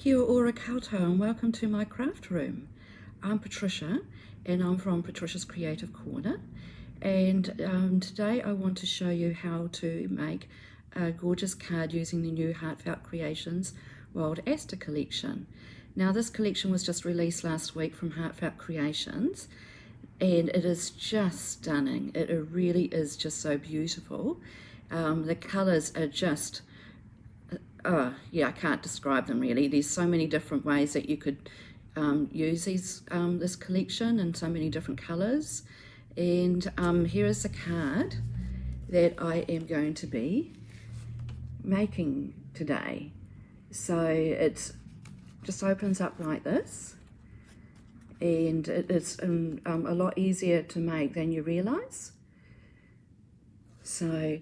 Kia ora koutou and welcome to my craft room. I'm Patricia and I'm from Patricia's Creative Corner, and today I want to show you how to make a gorgeous card using the new Heartfelt Creations Wild Aster collection. Now this collection was just released last week from Heartfelt Creations and it is just stunning. It really is just so beautiful. The colours are just yeah, I can't describe them really. There's so many different ways that you could use this collection in so many different colours. And here is the card that I am going to be making today. So it just opens up like this, and it's a lot easier to make than you realise. So,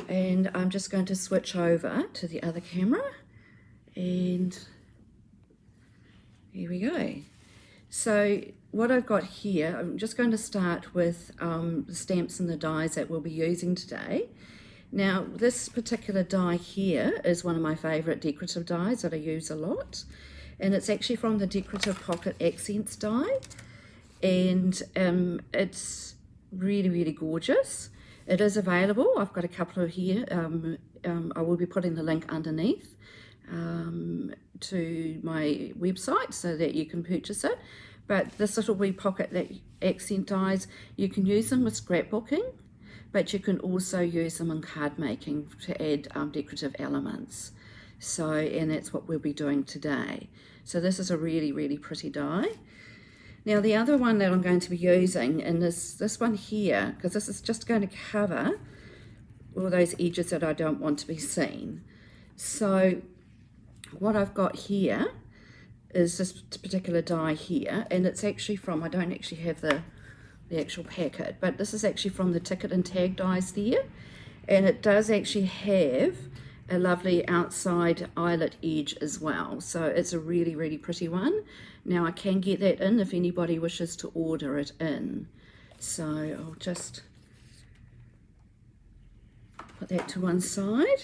and I'm just going to switch over to the other camera, and here we go. So what I've got here, I'm just going to start with the stamps and the dies that we'll be using today. Now this particular die here is one of my favourite decorative dies that I use a lot, and it's actually from the Decorative Pocket Accents die, and it's really gorgeous. It is available. I've got a couple of here. I will be putting the link underneath to my website so that you can purchase it. But this little wee pocket accent dies, you can use them with scrapbooking, but you can also use them in card making to add decorative elements. So, and that's what we'll be doing today. So this is a really pretty die. Now the other one that I'm going to be using, and this one here, because this is just going to cover all those edges that I don't want to be seen. So what I've got here is this particular die here, and it's actually from, I don't actually have the actual packet, but this is actually from the ticket and tag dies there, and it does actually have a lovely outside eyelet edge as well. So it's a really pretty one. Now I can get that in if anybody wishes to order it in. So I'll just put that to one side.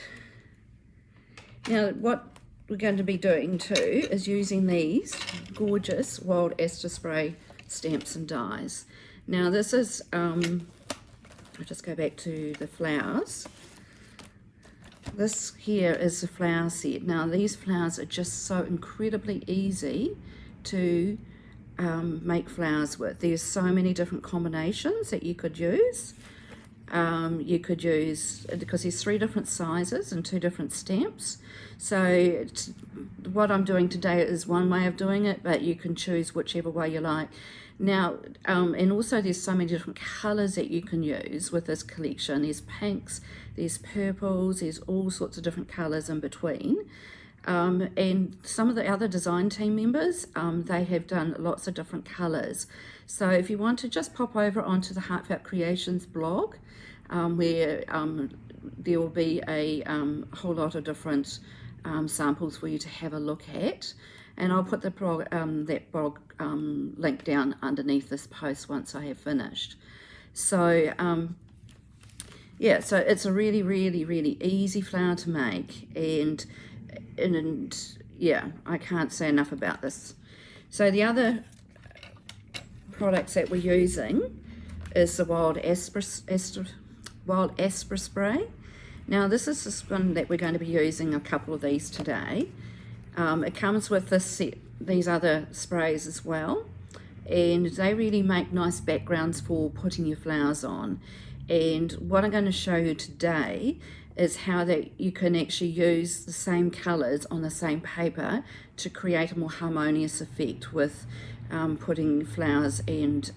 Now what we're going to be doing too is using these gorgeous Wild Aster spray stamps and dies. Now this is, I'll just go back to the flowers. This here is the flower set. Now these flowers are just so incredibly easy to make flowers with. There's so many different combinations that you could use. Because there's 3 different sizes and 2 different stamps. So what I'm doing today is one way of doing it, but you can choose whichever way you like. Now, and also there's so many different colours that you can use with this collection. There's pinks, there's purples, there's all sorts of different colours in between. And some of the other design team members, they have done lots of different colours. So if you want to just pop over onto the Heartfelt Creations blog, where there will be a whole lot of different samples for you to have a look at. And I'll put the that blog link down underneath this post once I have finished. So yeah, so it's a really easy flower to make, and yeah, I can't say enough about this. So the other products that we're using is the Wild Aster spray. Now this is this one that we're going to be using a couple of these today. It comes with this set, these other sprays as well, and they really make nice backgrounds for putting your flowers on. And what I'm going to show you today is how that you can actually use the same colours on the same paper to create a more harmonious effect with putting flowers and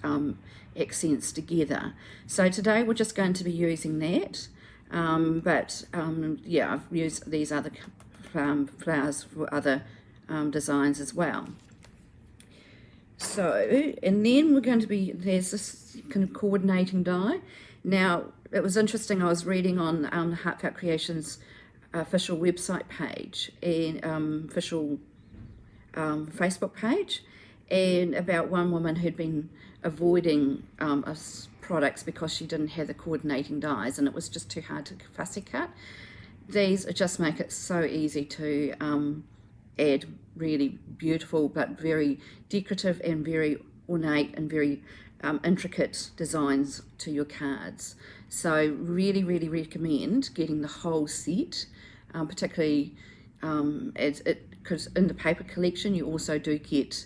accents together. So today we're just going to be using that, yeah, I've used these other flowers for other designs as well. So, and then we're going to be, there's this kind of coordinating die. Now, it was interesting, I was reading on the Heartfelt Creations official website page and official Facebook page, and about one woman who'd been avoiding products because she didn't have the coordinating dies and it was just too hard to fussy cut. These just make it so easy to add really beautiful but very decorative and very ornate and very intricate designs to your cards. So really, really recommend getting the whole set, particularly because in the paper collection you also do get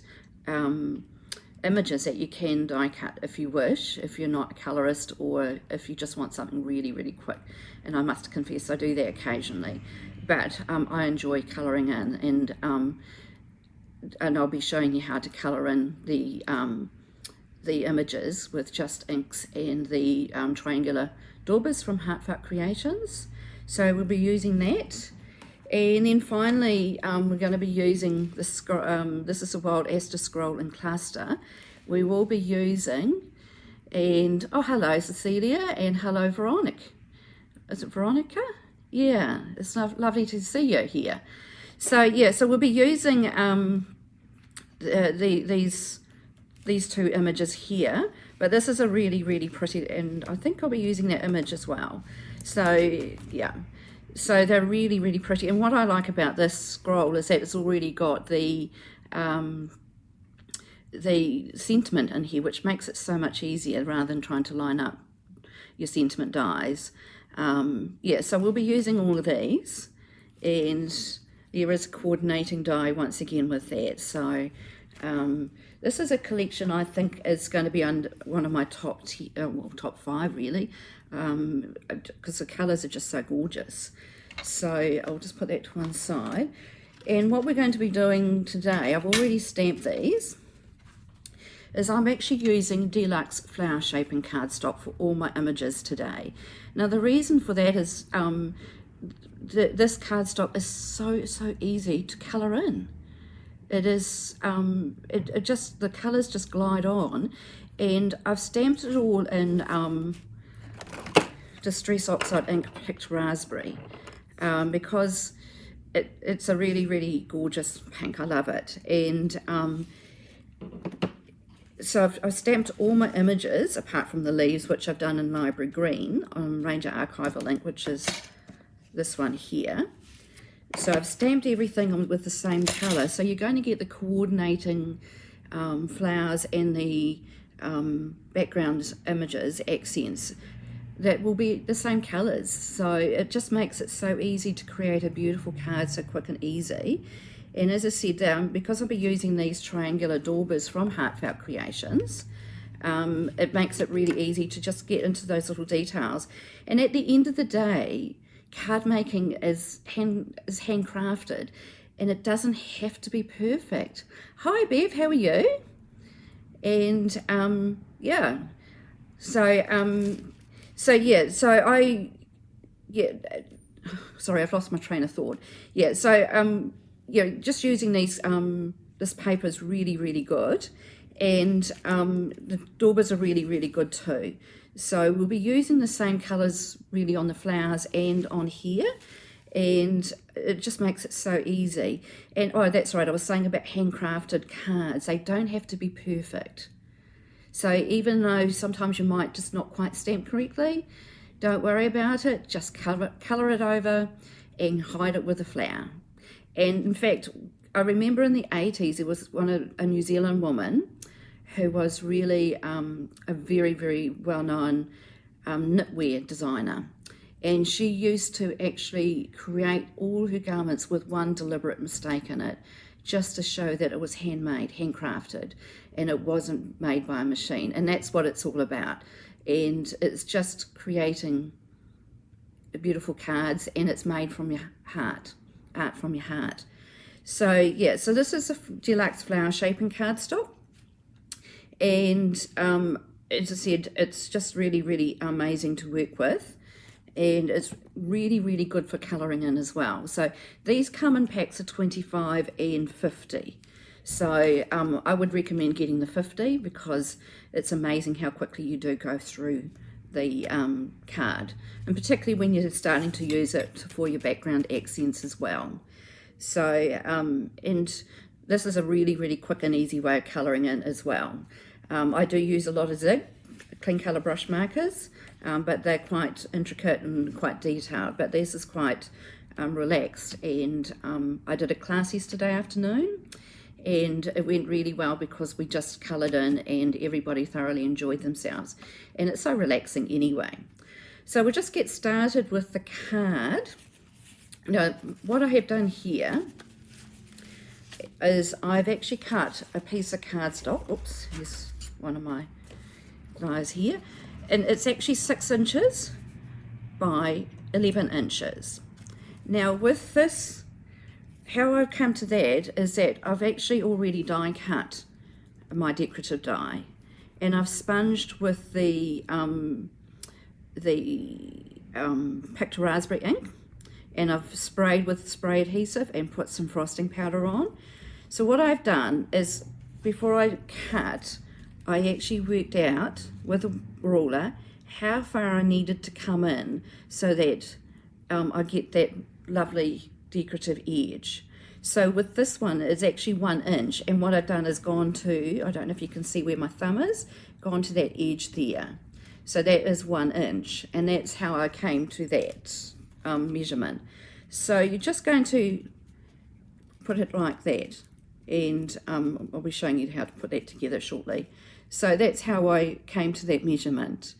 images that you can die cut if you wish, if you're not a colorist or if you just want something really, really quick. And I must confess I do that occasionally, but I enjoy coloring in, and I'll be showing you how to color in the images with just inks and the triangular daubers from Heartfelt Creations. So we'll be using that. And then finally, we're going to be using this is a Wild Aster scroll and cluster. We will be using, and oh, hello Cecilia, and hello Veronica. Is it Veronica? Yeah, it's lovely to see you here. So yeah, so we'll be using these two images here, but this is a really, really pretty, and I think I'll be using that image as well. So yeah. So they're really, really pretty. And what I like about this scroll is that it's already got the sentiment in here, which makes it so much easier rather than trying to line up your sentiment dies. Yeah, so we'll be using all of these, and there is a coordinating die once again with that. So this is a collection I think is going to be under one of my top 5 really, because the colours are just so gorgeous. So I'll just put that to one side. And what we're going to be doing today, I've already stamped these, is I'm actually using deluxe flower shaping cardstock for all my images today. Now the reason for that is this cardstock is so easy to colour in. It is, the colours just glide on, and I've stamped it all in Distress Oxide ink picked raspberry, because it's a really, really gorgeous pink. I love it. And so I've stamped all my images apart from the leaves, which I've done in library green on Ranger Archival ink, which is this one here. So I've stamped everything with the same colour, so you're going to get the coordinating flowers and the background images, accents, that will be the same colours. So it just makes it so easy to create a beautiful card, so quick and easy. And as I said, because I'll be using these triangular daubers from Heartfelt Creations, it makes it really easy to just get into those little details. And at the end of the day, card making is handcrafted, and it doesn't have to be perfect. Hi Bev, how are you? And yeah, sorry, I've lost my train of thought. Yeah, so yeah, just using these this paper is really, really good, and the daubers are really, really good too. So we'll be using the same colours really on the flowers and on here, and it just makes it so easy. And oh, that's right, I was saying about handcrafted cards, they don't have to be perfect. So even though sometimes you might just not quite stamp correctly, don't worry about it, just colour it over and hide it with a flower. And in fact, I remember in the 80s there was a New Zealand woman who was really a very, very well-known knitwear designer. And she used to actually create all her garments with one deliberate mistake in it, just to show that it was handmade, handcrafted, and it wasn't made by a machine. And that's what it's all about. And it's just creating beautiful cards, and it's made from your heart, art from your heart. So yeah, so this is a deluxe flower shaping cardstock. And as I said, it's just really, really amazing to work with, and it's really, really good for colouring in as well. So these come in packs of 25 and 50. So I would recommend getting the 50 because it's amazing how quickly you do go through the card, and particularly when you're starting to use it for your background accents as well. So and this is a really, really quick and easy way of colouring in as well. I do use a lot of Zig clean colour brush markers, but they're quite intricate and quite detailed, but this is quite relaxed. And I did a class yesterday afternoon, and it went really well because we just coloured in and everybody thoroughly enjoyed themselves. And it's so relaxing anyway. So we'll just get started with the card. Now, what I have done here is I've actually cut a piece of cardstock. Oops, here's one of my dies here. And it's actually 6 inches by 11 inches. Now with this, how I've come to that is that I've actually already die cut my decorative die, and I've sponged with the picked raspberry ink, and I've sprayed with spray adhesive and put some frosting powder on. So what I've done is, before I cut, I actually worked out with a ruler how far I needed to come in so that I get that lovely decorative edge. So with this one, it's actually 1 inch, and what I've done is gone to, I don't know if you can see where my thumb is, gone to that edge there. So that is 1 inch, and that's how I came to that measurement. So you're just going to put it like that, and I'll be showing you how to put that together shortly. So that's how I came to that measurement.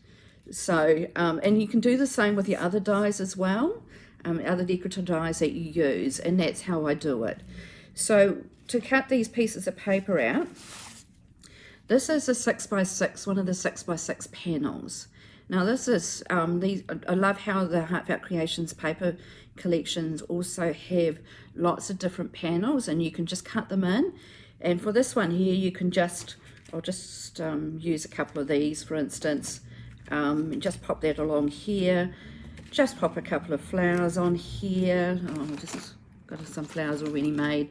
So, and you can do the same with your other dies as well, other decorative dies that you use, and that's how I do it. So to cut these pieces of paper out, this is a 6x6, one of the 6x6 panels. Now this is, I love how the Heartfelt Creations paper collections also have lots of different panels, and you can just cut them in. And for this one here, you can just, I'll just use a couple of these for instance, and just pop that along here. Just pop a couple of flowers on here. Oh, just got some flowers already made.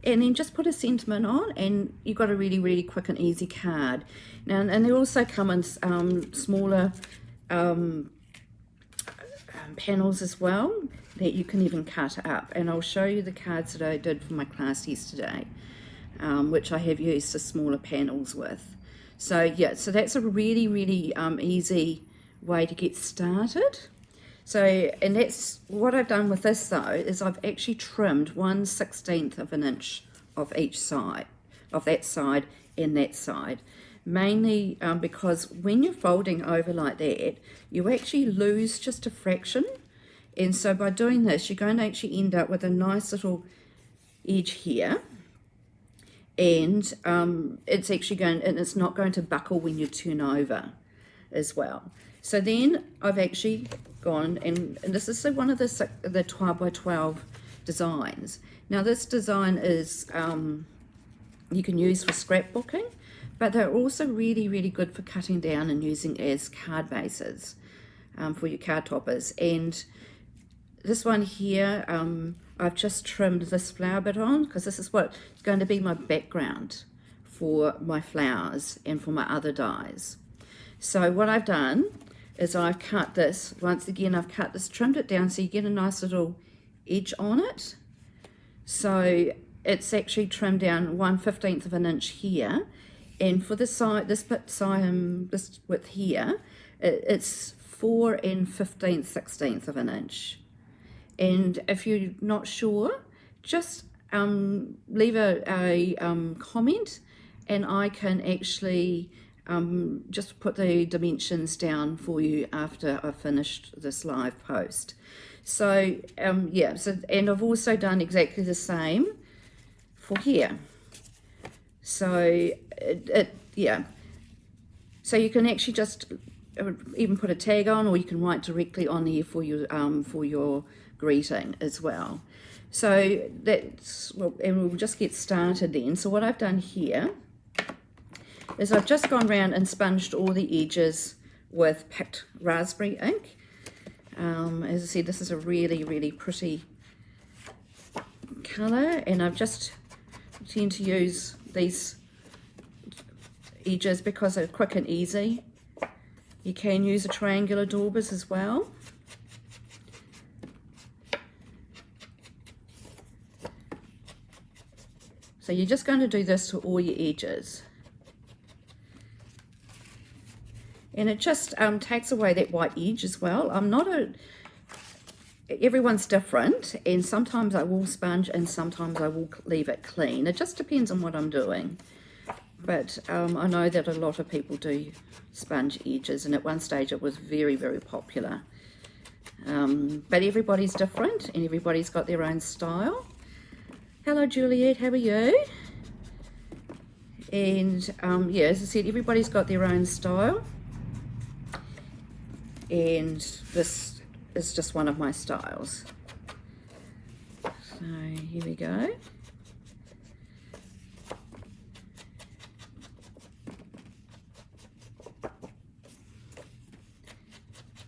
And then just put a sentiment on, and you've got a really, really quick and easy card. Now, and they also come in smaller panels as well that you can even cut up. And I'll show you the cards that I did for my class yesterday, which I have used the smaller panels with. So yeah, so that's a really, really easy way to get started. So, and that's what I've done with this though, is I've actually trimmed 1/16 of an inch of each side, of that side and that side. Mainly because when you're folding over like that, you actually lose just a fraction. And so by doing this, you're going to actually end up with a nice little edge here. And it's actually going, and it's not going to buckle when you turn over as well. So then I've actually gone, and this is one of the 12 by 12 designs. Now this design is, you can use for scrapbooking, but they're also really, really good for cutting down and using as card bases for your card toppers. And this one here, I've just trimmed this flower bit on because this is what's going to be my background for my flowers and for my other dies. So what I've done is I've cut this, once again I've cut this, trimmed it down so you get a nice little edge on it. So it's actually trimmed down 1/15 of an inch here, and for the side, this width here, it's 4 15/16 of an inch. And if you're not sure, just leave a comment, and I can actually just put the dimensions down for you after I've finished this live post. So yeah, so, and I've also done exactly the same for here. So yeah, so you can actually just even put a tag on, or you can write directly on here for your greeting as well. So that's, well, and we'll just get started then. So what I've done here is I've just gone around and sponged all the edges with picked raspberry ink. As I said, this is a really, really pretty colour, and I've just tend to use these edges because they're quick and easy. You can use a triangular daubers as well. So you're just going to do this to all your edges. And it just takes away that white edge as well. I'm not a everyone's different, and sometimes I will sponge and sometimes I will leave it clean. It just depends on what I'm doing. But I know that a lot of people do sponge edges, and at one stage it was very, very popular. But everybody's different and everybody's got their own style. Hello Juliet, how are you? And yeah, as I said, everybody's got their own style, and this is just one of my styles. So here we go.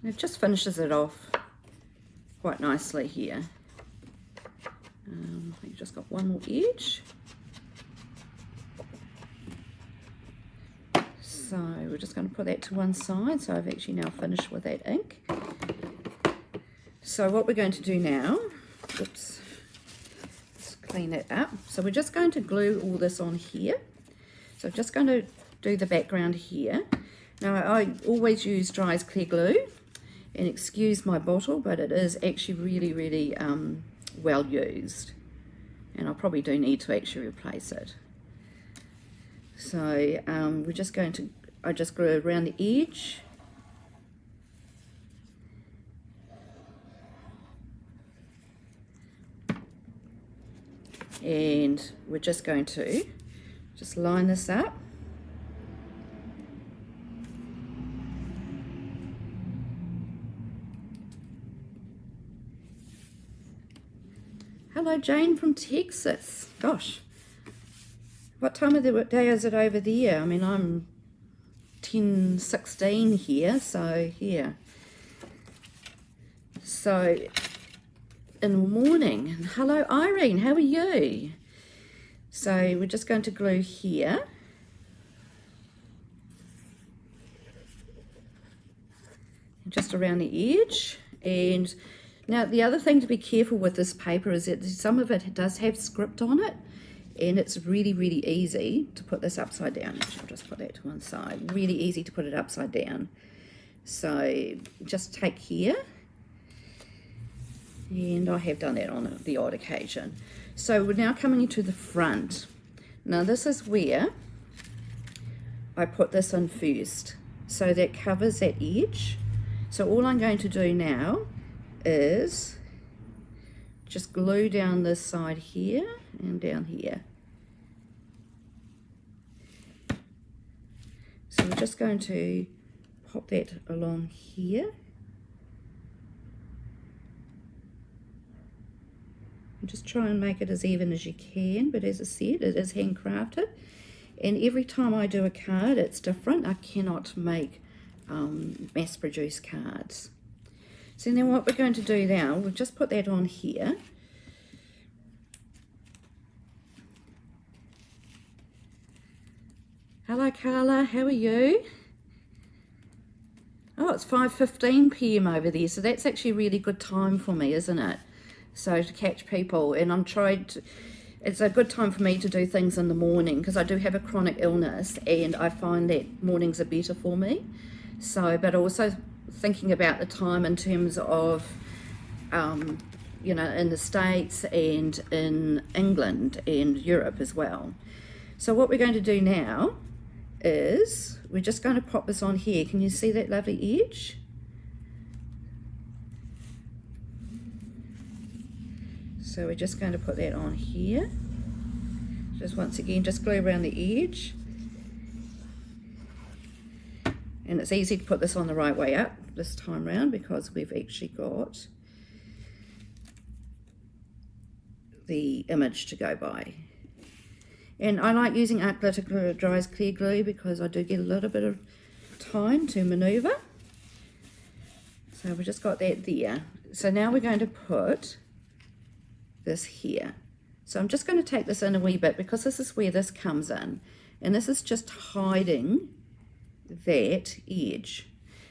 It just finishes it off quite nicely here. I think just got one more edge. So we're just going to put that to one side. So I've actually now finished with that ink. So what we're going to do now, oops, let's clean that up. So we're just going to glue all this on here. So I'm just going to do the background here. Now I always use dry as clear glue, and excuse my bottle, but it is actually really, really well used. And I probably do need to actually replace it. So we're just going to, I just glue around the edge. And we're just going to just line this up. Hello Jane from Texas. Gosh, what time of the day is it over there? I mean, I'm 10:16 here, so yeah. So in the morning. Hello Irene, how are you? So we're just going to glue here. Just around the edge. And now the other thing to be careful with this paper is that some of it does have script on it, and it's really, really easy to put this upside down. I'll just put that to one side. Really easy to put it upside down. So just take here, and I have done that on the odd occasion. So we're now coming into the front. Now this is where I put this in first. So that covers that edge. So all I'm going to do now is just glue down this side here and down here. So we're just going to pop that along here. And just try and make it as even as you can, but as I said, it is handcrafted. And every time I do a card, it's different. I cannot make mass-produced cards. So then what we're going to do now, we'll just put that on here. Hello Carla, how are you? Oh, it's 5:15 p.m. over there, so that's actually a really good time for me, isn't it? So to catch people, and I'm trying to, it's a good time for me to do things in the morning because I do have a chronic illness and I find that mornings are better for me. So, but also thinking about the time in terms of, you know, in the States and in England and Europe as well. So what we're going to do now is we're just going to pop this on here. Can you see that lovely edge? So we're just going to put that on here. Just once again, just glue around the edge. And it's easy to put this on the right way up this time round because we've actually got the image to go by. And I like using art glitter glue, dry as clear glue, because I do get a little bit of time to maneuver. So we've just got that there. So now we're going to put this here. So I'm just going to take this in a wee bit because this is where this comes in. And this is just hiding that edge.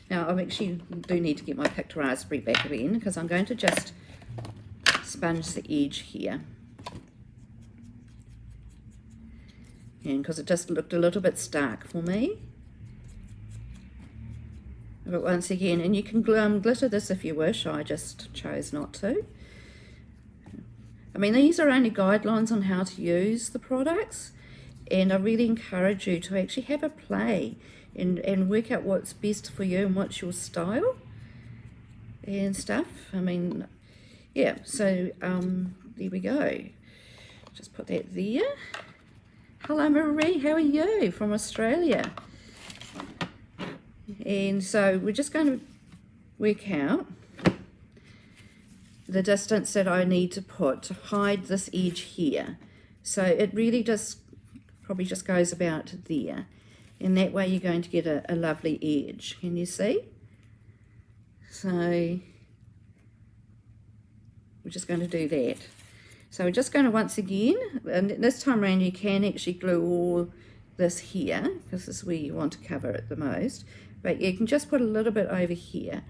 Now I actually do need to get my picked raspberry back again because I'm going to just sponge the edge here. And because it just looked a little bit stark for me. But once again, and you can glitter this if you wish, I just chose not to. I mean, these are only guidelines on how to use the products, and I really encourage you to actually have a play and work out what's best for you and what's your style and stuff. I mean, yeah, so there we go. Just put that there. Hello Marie, how are you from Australia? And so we're just going to work out the distance that I need to put to hide this edge here. So it really just probably just goes about there, and that way you're going to get a lovely edge. Can you see? So we're just going to do that. So we're just going to once again, and this time around you can actually glue all this here because this is where you want to cover it the most, but you can just put a little bit over here.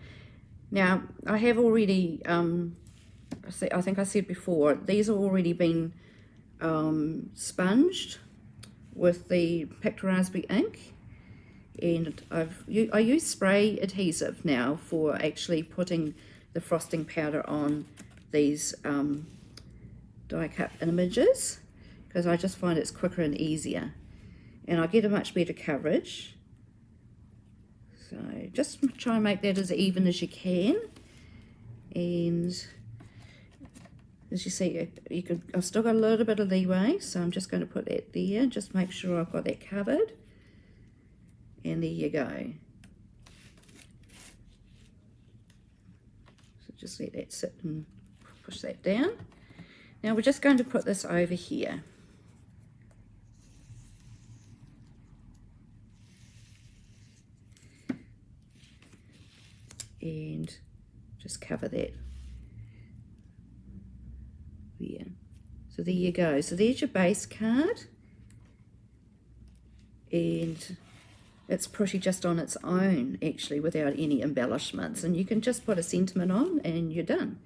Now I have already I think I said before, these have already been sponged with the picked raspberry ink, and I use spray adhesive now for actually putting the frosting powder on these die cut images, because I just find it's quicker and easier, and I get a much better coverage. So just try and make that as even as you can, and as you see, I've still got a little bit of leeway, so I'm just going to put that there, just make sure I've got that covered, and there you go. So just let that sit and push that down. Now we're just going to put this over here. And just cover that. There. So there you go. So there's your base card, and it's pretty just on its own actually without any embellishments, and you can just put a sentiment on and you're done.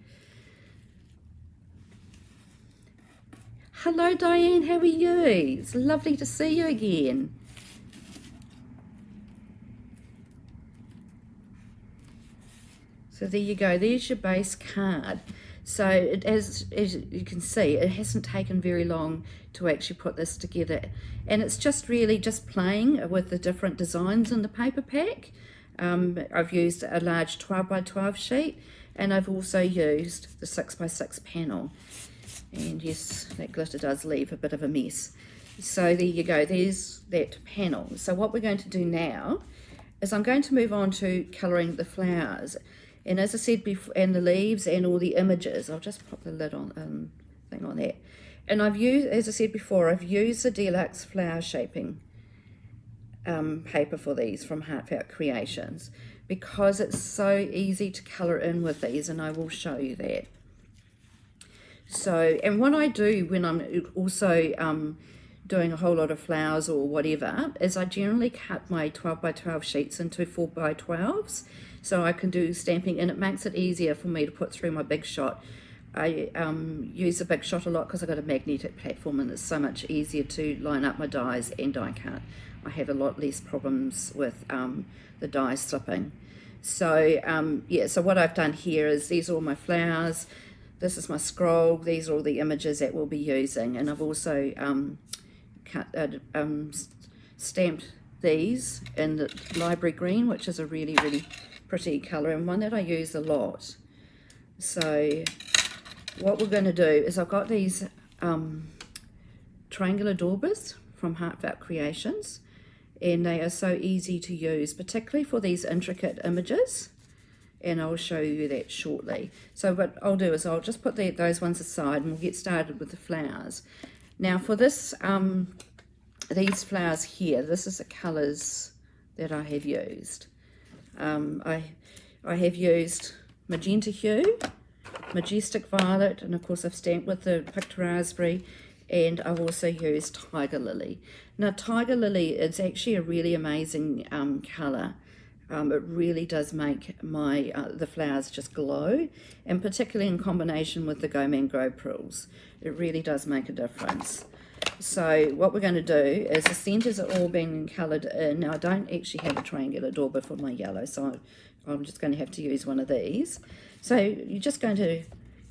Hello Diane, how are you? It's lovely to see you again. So there you go, there's your base card. So as you can see, it hasn't taken very long to actually put this together, and it's just really just playing with the different designs in the paper pack. I've used a large 12 by 12 sheet, and I've also used the 6 by 6 panel, and yes, that glitter does leave a bit of a mess. So there you go, there's that panel. So what we're going to do now is I'm going to move on to colouring the flowers. And as I said before, and the leaves and all the images, I'll just pop the lid on thing on that. And I've used, as I said before, I've used the Deluxe Flower Shaping paper for these from Heartfelt Creations, because it's so easy to colour in with these, and I will show you that. So, and what I do when I'm also doing a whole lot of flowers or whatever, is I generally cut my 12 by 12 sheets into 4 by 12s. So I can do stamping, and it makes it easier for me to put through my Big Shot. I use the Big Shot a lot because I've got a magnetic platform, and it's so much easier to line up my dies and die cut. I have a lot less problems with the dies slipping. So yeah, so what I've done here is these are all my flowers, this is my scroll, these are all the images that we'll be using, and I've also stamped these in the library green, which is a really, really pretty colour, and one that I use a lot. So what we're going to do is I've got these triangular daubers from Heartfelt Creations, and they are so easy to use, particularly for these intricate images, and I'll show you that shortly. So what I'll do is I'll just put those ones aside, and we'll get started with the flowers. Now for this these flowers here, this is the colours that I have used. I have used magenta hue, majestic violet, and of course I've stamped with the picked raspberry, and I've also used tiger lily. Now tiger lily is actually a really amazing colour. It really does make my the flowers just glow, and particularly in combination with the Go Man Grow Pearls, it really does make a difference. So what we're going to do is the centres are all being coloured in. Now I don't actually have a triangular dauber for my yellow, so I'm just going to have to use one of these. So you're just going to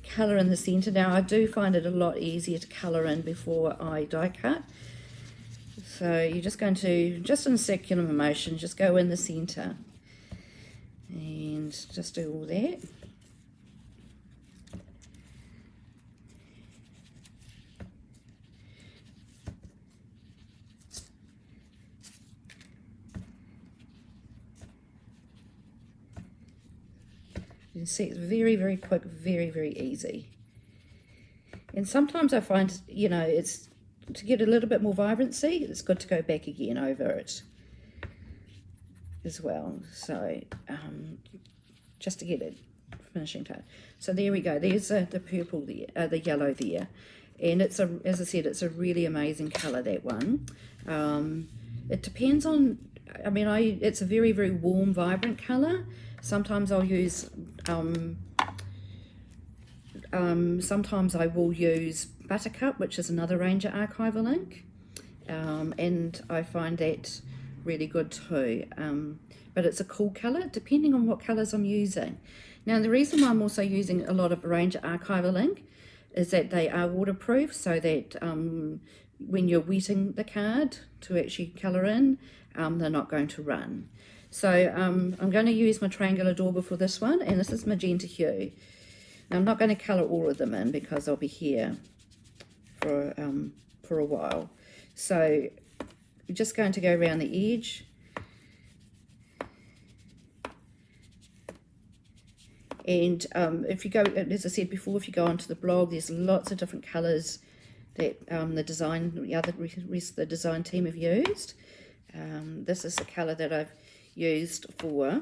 colour in the centre. Now I do find it a lot easier to colour in before I die cut. So you're just going to, just in circular motion, just go in the centre and just do all that. You can see it's very, very quick, very, very easy. And sometimes I find, you know, it's to get a little bit more vibrancy, it's good to go back again over it as well. So just to get it finishing touch. So there we go. There's the purple there, the yellow there, and it's a, as I said, it's a really amazing color, that one. It depends on, I mean, it's a very, very warm, vibrant color. Sometimes I'll use sometimes I will use Buttercup, which is another Ranger archival ink, and I find that really good too. But it's a cool colour, depending on what colours I'm using. Now the reason why I'm also using a lot of Ranger archival ink is that they are waterproof, so that when you're wetting the card to actually colour in, they're not going to run. So I'm going to use my triangular dauber for this one, and this is magenta hue. Now I'm not going to colour all of them in because I'll be here for a while. So you're just going to go around the edge. And if you go, as I said before, if you go onto the blog, there's lots of different colours that the rest of the design team have used. This is the colour that I've used for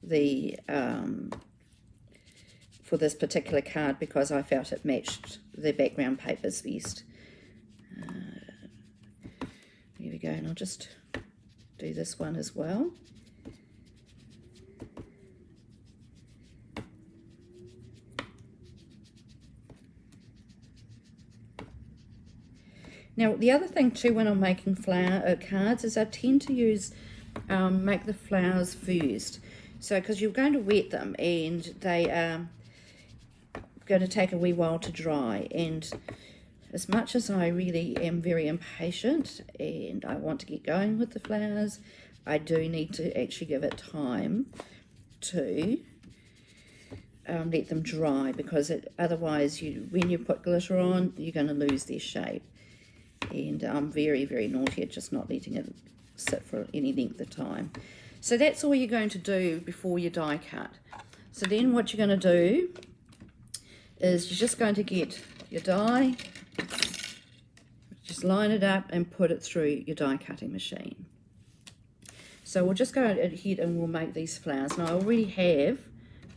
the for this particular card, because I felt it matched the background papers best. There we go, and I'll just do this one as well. Now the other thing too, when I'm making flower cards, is I tend to use make the flowers first. So because you're going to wet them, and they are going to take a wee while to dry, and as much as I really am very impatient and I want to get going with the flowers, I do need to actually give it time to let them dry, because otherwise when you put glitter on, you're going to lose their shape. And I'm very, very naughty at just not letting it sit for any length of time. So that's all you're going to do before you die cut. So then what you're going to do is you're just going to get your die, just line it up and put it through your die cutting machine. So we'll just go ahead and we'll make these flowers. Now I already have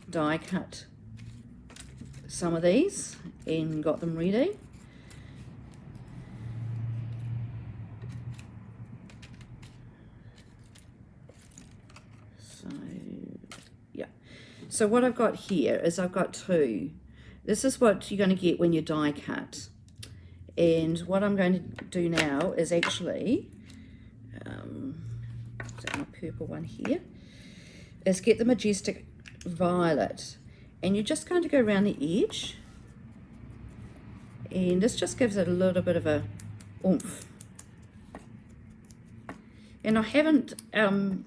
die cut some of these and got them ready. So yeah, so what I've got here is I've got two. This is what you're going to get when you die cut. And what I'm going to do now is actually, my purple one here, is get the majestic violet. And you're just going to go around the edge. And this just gives it a little bit of a oomph. And I haven't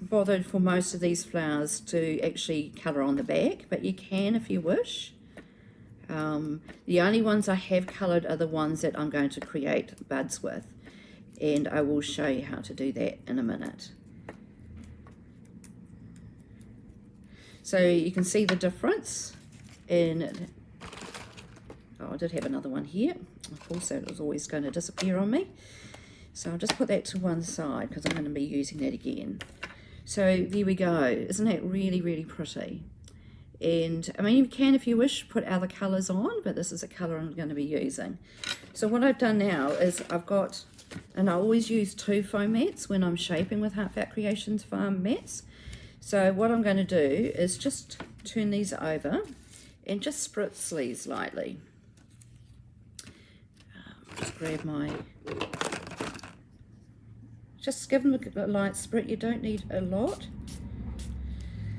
bothered for most of these flowers to actually colour on the back, but you can if you wish. The only ones I have coloured are the ones that I'm going to create buds with, and I will show you how to do that in a minute. So you can see the difference in, oh, I did have another one here, of course that was always going to disappear on me, so I'll just put that to one side because I'm going to be using that again. So there we go. Isn't that really, really pretty? And I mean, you can, if you wish, put other colours on, but this is a colour I'm going to be using. So what I've done now is I've got, and I always use 2 foam mats when I'm shaping with Heartfelt Creations foam mats. So what I'm going to do is just turn these over and just spritz these lightly. grab my, just give them a light spritz. You don't need a lot,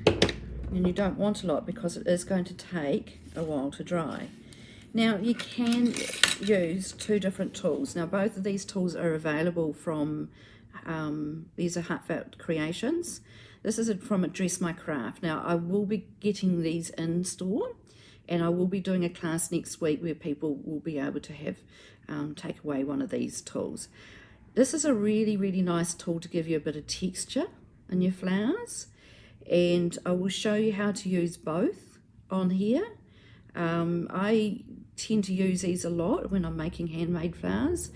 and you don't want a lot because it is going to take a while to dry. Now you can use two different tools. Now both of these tools are available from, these are Heartfelt Creations. This is from Dress My Craft. Now I will be getting these in store, and I will be doing a class next week where people will be able to have, take away one of these tools. This is a really, really nice tool to give you a bit of texture in your flowers, and I will show you how to use both on here. I tend to use these a lot when I'm making handmade flowers,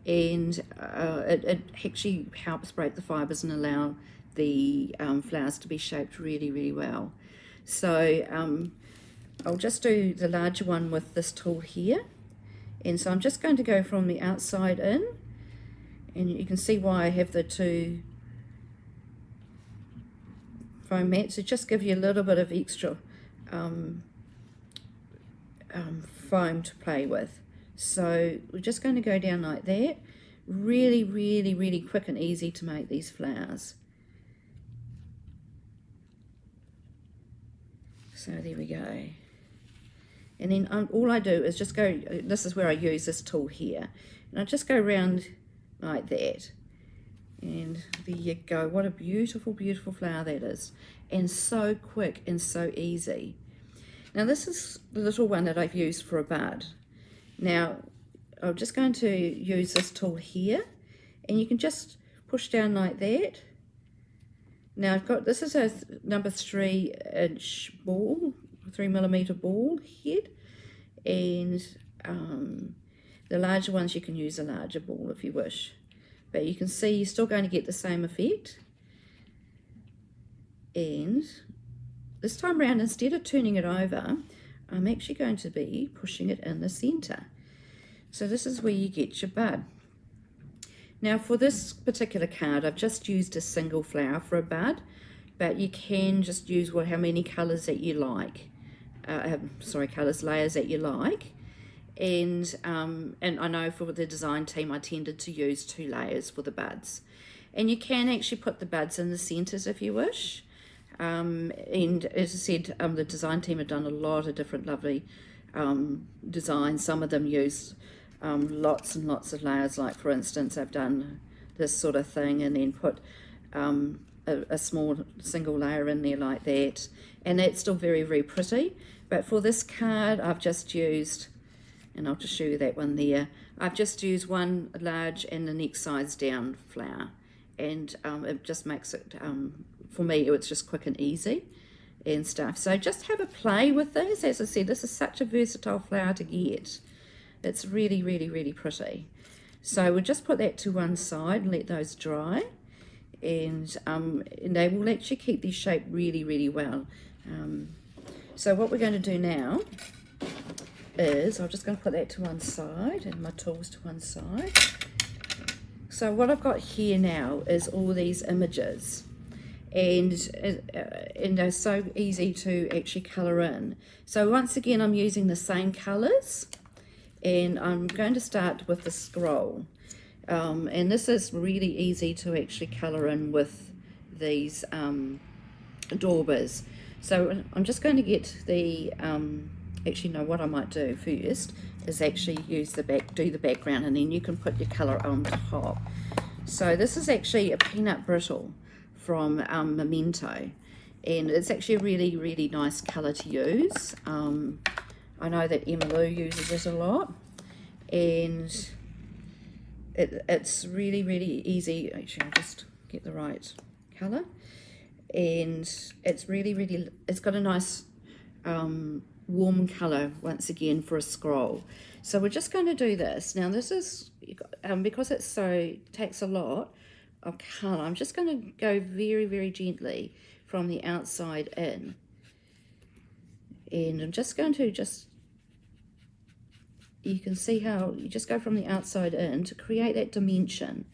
and it actually helps break the fibers and allow the flowers to be shaped really, really well. So I'll just do the larger one with this tool here, and so I'm just going to go from the outside in, and you can see why I have the two foam mats to just give you a little bit of extra foam to play with. So we're just going to go down like that. Really, really, really quick and easy to make these flowers. So there we go. And then all I do is just go, this is where I use this tool here, and I just go around like that, and there you go. What a beautiful, beautiful flower that is, and so quick and so easy. Now this is the little one that I've used for a bud. Now I'm just going to use this tool here, and you can just push down like that. Now I've got, this is a number 3-inch ball, 3mm ball head, and the larger ones you can use a larger ball if you wish, but you can see you're still going to get the same effect. And this time around, instead of turning it over, I'm actually going to be pushing it in the center. So this is where you get your bud. Now for this particular card, I've just used a single flower for a bud, but you can just use how many colors that you like. Layers that you like. And I know for the design team, I tended to use 2 layers for the buds. And you can actually put the buds in the centers if you wish. And as I said, the design team have done a lot of different lovely designs. Some of them use lots and lots of layers, like for instance I've done this sort of thing and then put a small single layer in there like that, and that's still very, very pretty. But for this card I've just used, and I'll just show you that one there, I've just used one large and the next size down flower, and it just makes it, for me it's just quick and easy and stuff. So just have a play with this. As I said, this is such a versatile flower to get. It's really, really, really pretty. So we'll just put that to one side and let those dry, and they will actually keep this shape really, really well. So what we're going to do now is, I'm just going to put that to one side and my tools to one side. So what I've got here now is all these images, and they're so easy to actually colour in. So once again, I'm using the same colours, and I'm going to start with the scroll, and this is really easy to actually colour in with these daubers. So I'm just going to get the actually no, what I might do first is actually use do the background, and then you can put your colour on top. So this is actually a peanut brittle from Memento, and it's actually a really, really nice colour to use. I know that Emma Lou uses it a lot, and it's really, really easy. Actually, I'll just get the right colour, and it's really, really, it's got a nice warm colour once again for a scroll. So we're just going to do this. Now this is, because it takes a lot of colour, I'm just going to go very, very gently from the outside in, and I'm just going to you can see how you just go from the outside in to create that dimension.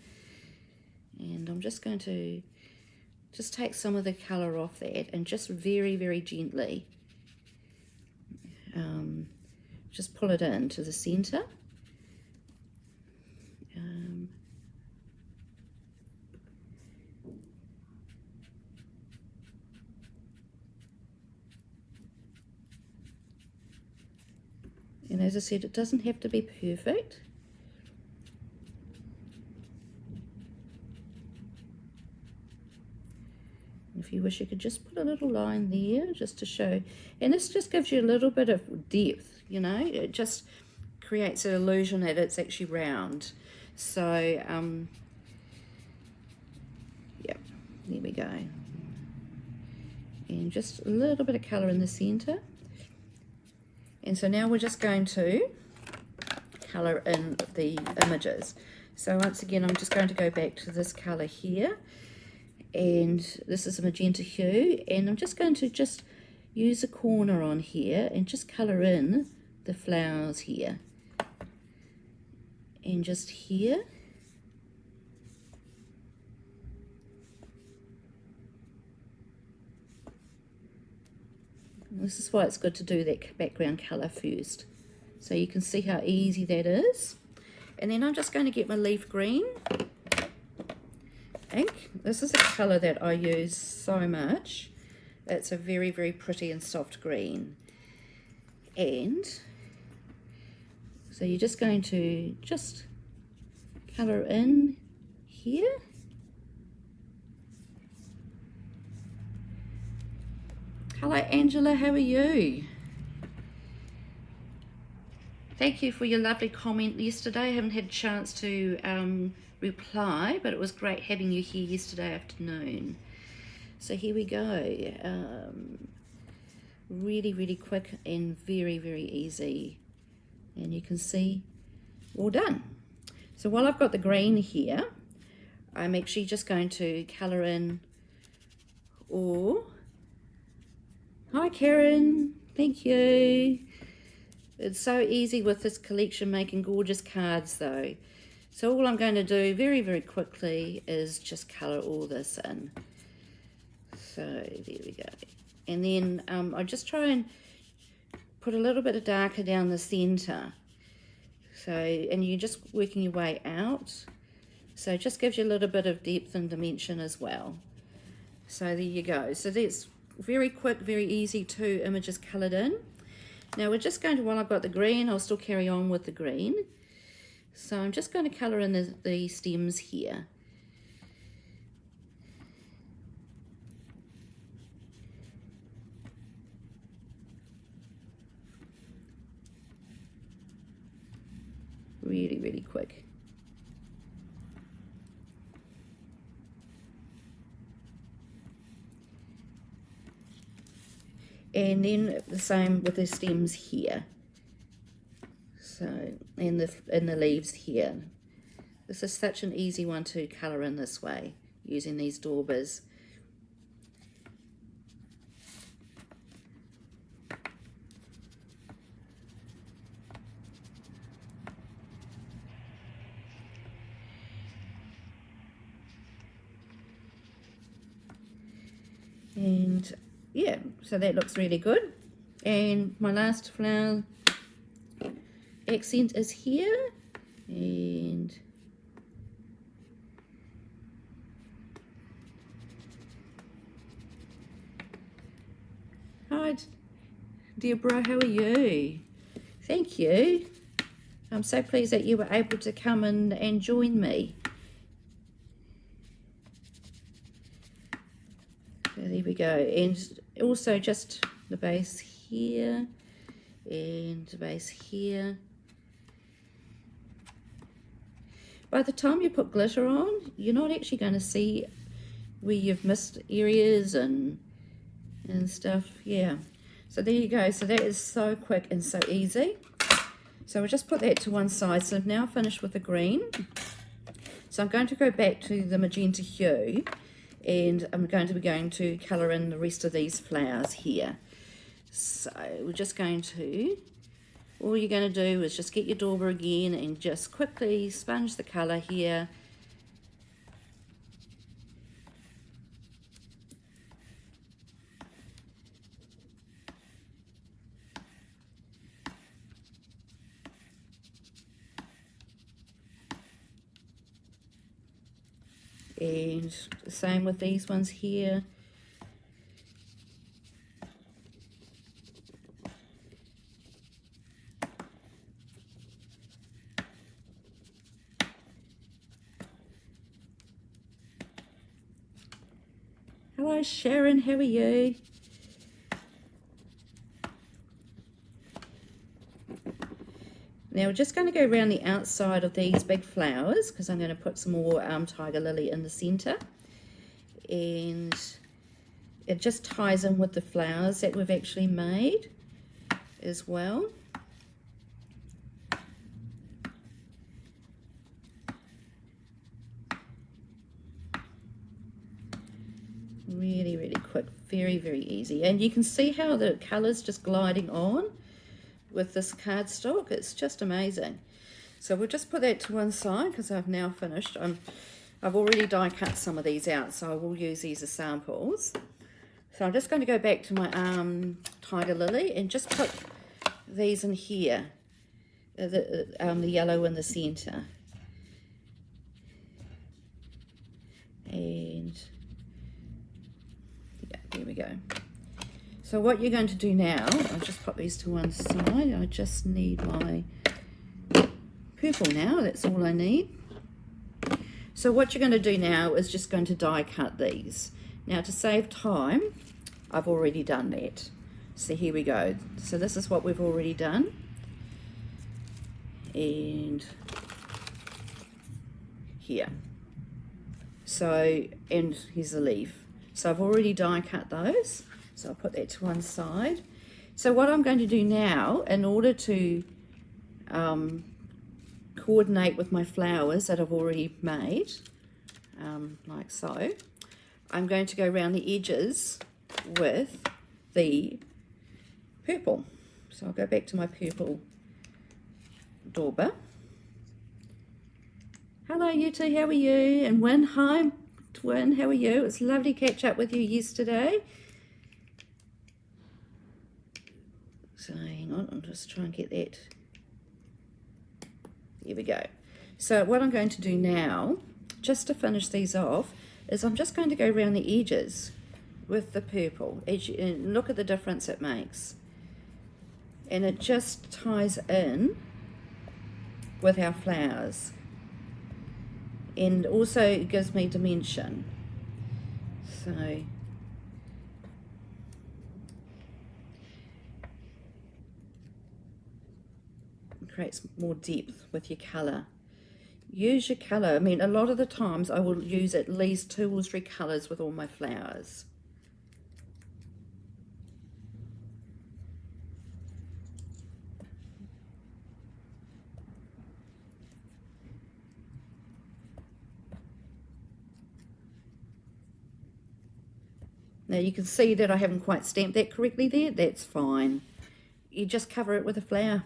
And I'm just going to just take some of the colour off that, and just very, very gently just pull it into the centre. And as I said, it doesn't have to be perfect. If you wish, you could just put a little line there just to show, and this just gives you a little bit of depth, you know, it just creates an illusion that it's actually round. So yeah, there we go. And just a little bit of colour in the centre. And so now we're just going to colour in the images. So once again, I'm just going to go back to this colour here, and this is a magenta hue, and I'm just going to use a corner on here and just colour in the flowers here, and just here. And this is why it's good to do that background colour first, so you can see how easy that is. And then I'm just going to get my leaf green ink. This is a colour that I use so much. It's a very, very pretty and soft green. And so you're just going to colour in here. Hello Angela, how are you? Thank you for your lovely comment yesterday. I haven't had a chance to reply, but it was great having you here yesterday afternoon. So here we go. Really, really quick and very, very easy. And you can see, all done. So while I've got the green here, I'm actually just going to colour in Hi Karen, thank you. It's so easy with this collection, making gorgeous cards though. So all I'm going to do very, very quickly is just colour all this in. So there we go. And then I just try and put a little bit of darker down the centre. So, and you're just working your way out. So it just gives you a little bit of depth and dimension as well. So there you go. So that's very quick, very easy, 2 images coloured in. Now we're just going to, while I've got the green, I'll still carry on with the green. So I'm just going to colour in the stems here. Really, really quick. And then the same with the stems here. So, and the leaves here. This is such an easy one to colour in this way, using these daubers. And yeah, so that looks really good. And my last flower accent is here, and hi Deborah, how are you? Thank you. I'm so pleased that you were able to come and join me. So there we go. And also just the base here and the base here. By the time you put glitter on, you're not actually going to see where you've missed areas and stuff. Yeah. So there you go. So that is so quick and so easy. So we'll just put that to one side. So I've now finished with the green. So I'm going to go back to the magenta hue, and I'm going to colour in the rest of these flowers here. So we're just going to, all you're going to do is just get your dauber again and just quickly sponge the colour here. And the same with these ones here. Hello Sharon, how are you? Now we're just going to go around the outside of these big flowers because I'm going to put some more tiger lily in the center, and it just ties in with the flowers that we've actually made as well. Really, really quick, very, very easy. And you can see how the colors just gliding on with this cardstock. It's just amazing. So we'll just put that to one side because I've now finished. I've already die cut some of these out, so I will use these as samples. So I'm just going to go back to my tiger lily and just put these in here, the yellow in the center. And yeah, there we go. So what you're going to do now, I'll just put these to one side. I just need my purple now, that's all I need. So what you're going to do now is just going to die cut these. Now to save time, I've already done that. So here we go. So this is what we've already done. And here. So, and here's the leaf. So I've already die cut those. So I'll put that to one side. So what I'm going to do now, in order to coordinate with my flowers that I've already made, like so, I'm going to go around the edges with the purple. So I'll go back to my purple dauber. Hello you two, how are you? And Wynn, hi Twin, how are you? It's lovely to catch up with you yesterday. So hang on, I'll just try and get that. Here we go. So what I'm going to do now, just to finish these off, is I'm just going to go around the edges with the purple. And look at the difference it makes. And it just ties in with our flowers. And also it gives me dimension. So it creates more depth with your colour. Use your colour. I mean, a lot of the times I will use at least 2 or 3 colours with all my flowers. Now you can see that I haven't quite stamped that correctly there. That's fine. You just cover it with a flower.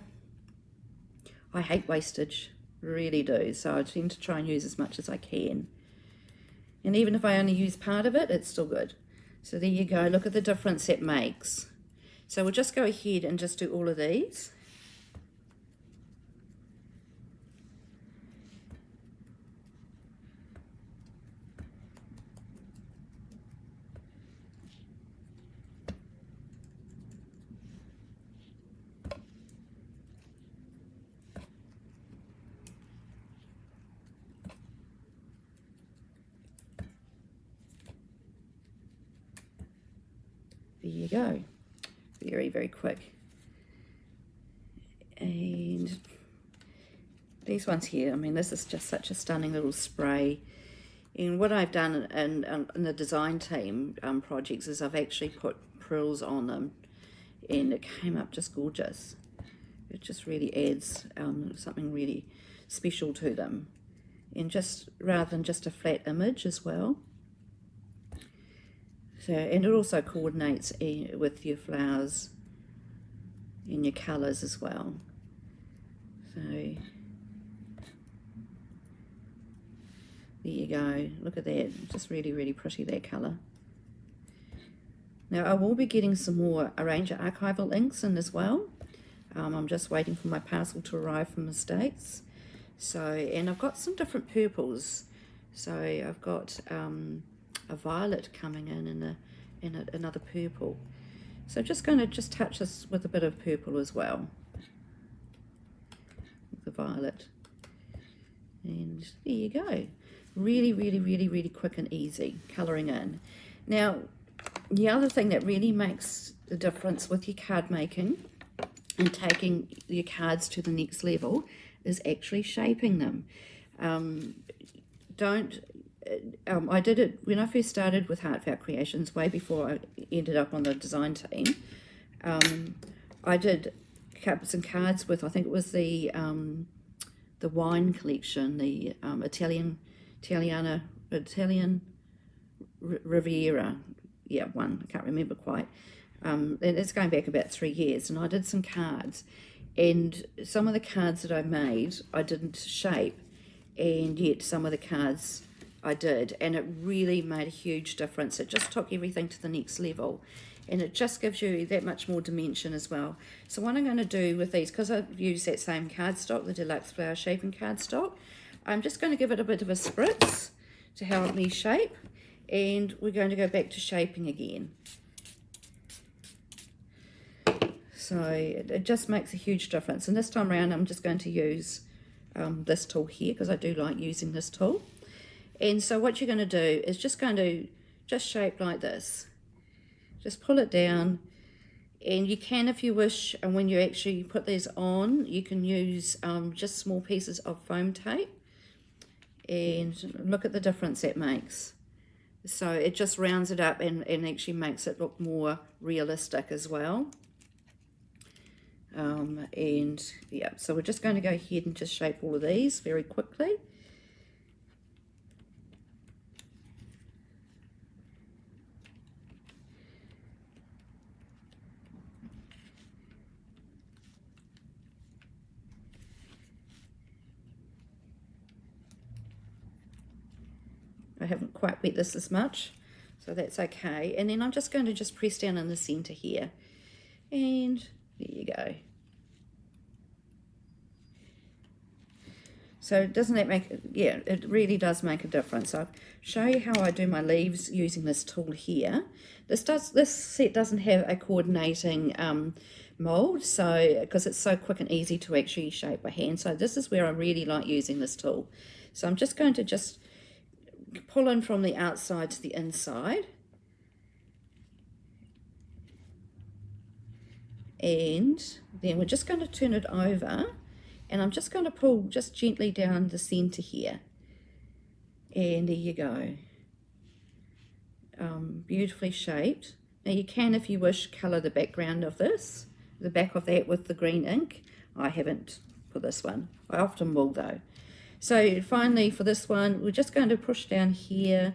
I hate wastage, really do. So I tend to try and use as much as I can. And even if I only use part of it, it's still good. So there you go. Look at the difference it makes. So we'll just go ahead and just do all of these. There you go. Very, very quick. And these ones here, I mean, this is just such a stunning little spray. And what I've done in the design team projects is I've actually put pearls on them, and it came up just gorgeous. It just really adds something really special to them. And just rather than just a flat image as well. So, and it also coordinates with your flowers and your colours as well. So there you go. Look at that. Just really, really pretty, that colour. Now I will be getting some more Arranger archival inks in as well. I'm just waiting for my parcel to arrive from the States. So, and I've got some different purples. So I've got a violet coming in and another purple. So just going to just touch this with a bit of purple as well. The violet. And there you go. Really, really, really, really quick and easy colouring in. Now, the other thing that really makes the difference with your card making and taking your cards to the next level is actually shaping them. I did it when I first started with Heartfelt Creations, way before I ended up on the design team. I did some cards with, I think it was the wine collection, the Italian Riviera, yeah, one, I can't remember quite. And it's going back about 3 years, and I did some cards, and some of the cards that I made I didn't shape, and yet some of the cards I did, and it really made a huge difference. It just took everything to the next level, and it just gives you that much more dimension as well. So what I'm going to do with these, because I've used that same cardstock, the Deluxe Flower Shaping cardstock, I'm just going to give it a bit of a spritz to help me shape, and we're going to go back to shaping again. So it just makes a huge difference. And this time around I'm just going to use this tool here, because I do like using this tool. And so what you're going to do is just shape like this. Just pull it down, and you can, if you wish, and when you actually put these on, you can use just small pieces of foam tape, and look at the difference that makes. So it just rounds it up and actually makes it look more realistic as well. And yeah, so we're just going to go ahead and just shape all of these very quickly. I haven't quite wet this as much, so that's okay. And then I'm just going to press down in the center here, and there you go. So doesn't that make, yeah, it really does make a difference. I'll show you how I do my leaves using this tool here. This set doesn't have a coordinating mold, so because it's so quick and easy to actually shape by hand. So this is where I really like using this tool. So I'm just going to pull in from the outside to the inside, and then we're just going to turn it over, and I'm just going to pull just gently down the center here, and there you go. Beautifully shaped. Now you can, if you wish, color the background of this, the back of that, with the green ink. I haven't for this one. I often will though. So finally for this one, we're just going to push down here.